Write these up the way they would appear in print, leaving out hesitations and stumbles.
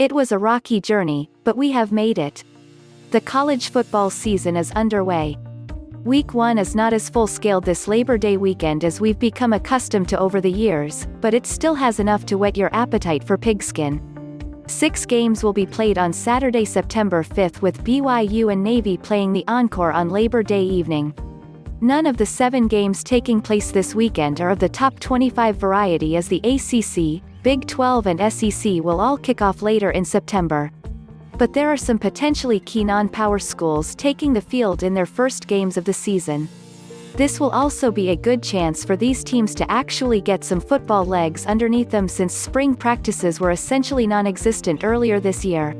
It was a rocky journey, but we have made it. The college football season is underway. Week 1 is not as full-scale this Labor Day weekend as we've become accustomed to over the years, but it still has enough to whet your appetite for pigskin. 6 games will be played on Saturday, September 5th, with BYU and Navy playing the encore on Labor Day evening. None of the 7 games taking place this weekend are of the top 25 variety, as the ACC, Big 12 and SEC will all kick off later in September. But there are some potentially key non-power schools taking the field in their first games of the season. This will also be a good chance for these teams to actually get some football legs underneath them, since spring practices were essentially non-existent earlier this year.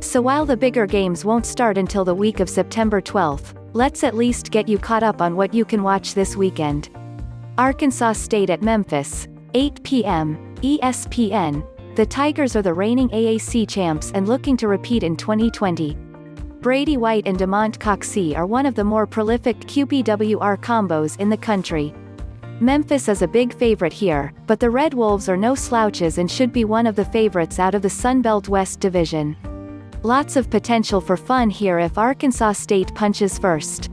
So while the bigger games won't start until the week of September 12th, let's at least get you caught up on what you can watch this weekend. Arkansas State at Memphis, 8 p.m., ESPN. The Tigers are the reigning AAC champs and looking to repeat in 2020. Brady White and Damonte Coxie are one of the more prolific QBWR combos in the country. Memphis is a big favorite here, but the Red Wolves are no slouches and should be one of the favorites out of the Sun Belt West Division. Lots of potential for fun here if Arkansas State punches first.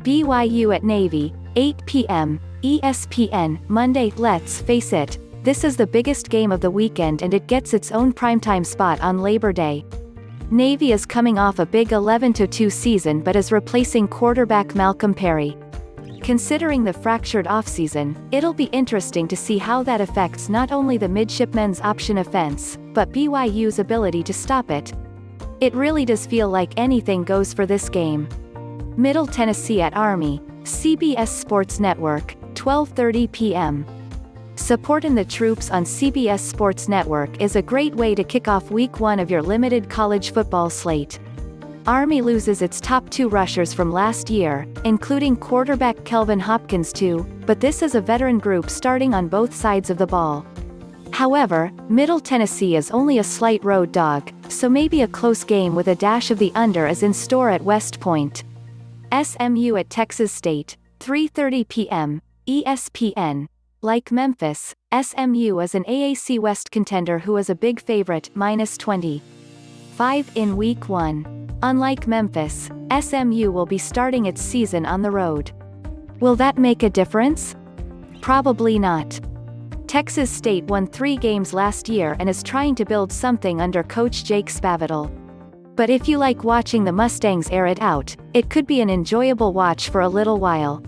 BYU at Navy, 8 p.m., ESPN, Monday. Let's face it, this is the biggest game of the weekend and it gets its own primetime spot on Labor Day. Navy is coming off a big 11-2 season but is replacing quarterback Malcolm Perry. Considering the fractured offseason, it'll be interesting to see how that affects not only the Midshipmen's option offense, but BYU's ability to stop it. It really does feel like anything goes for this game. Middle Tennessee at Army, CBS Sports Network, 12:30 p.m. Supportin the troops on CBS Sports Network is a great way to kick off Week 1 of your limited college football slate. Army loses its top 2 rushers from last year, including quarterback Kelvin Hopkins II, but this is a veteran group starting on both sides of the ball. However, Middle Tennessee is only a slight road dog, so maybe a close game with a dash of the under is in store at West Point. SMU at Texas State, 3:30 p.m., ESPN. Like Memphis, SMU is an AAC West contender who is a big favorite, -25 in Week 1. Unlike Memphis, SMU will be starting its season on the road. Will that make a difference? Probably not. Texas State won 3 games last year and is trying to build something under coach Jake Spavital. But if you like watching the Mustangs air it out, it could be an enjoyable watch for a little while.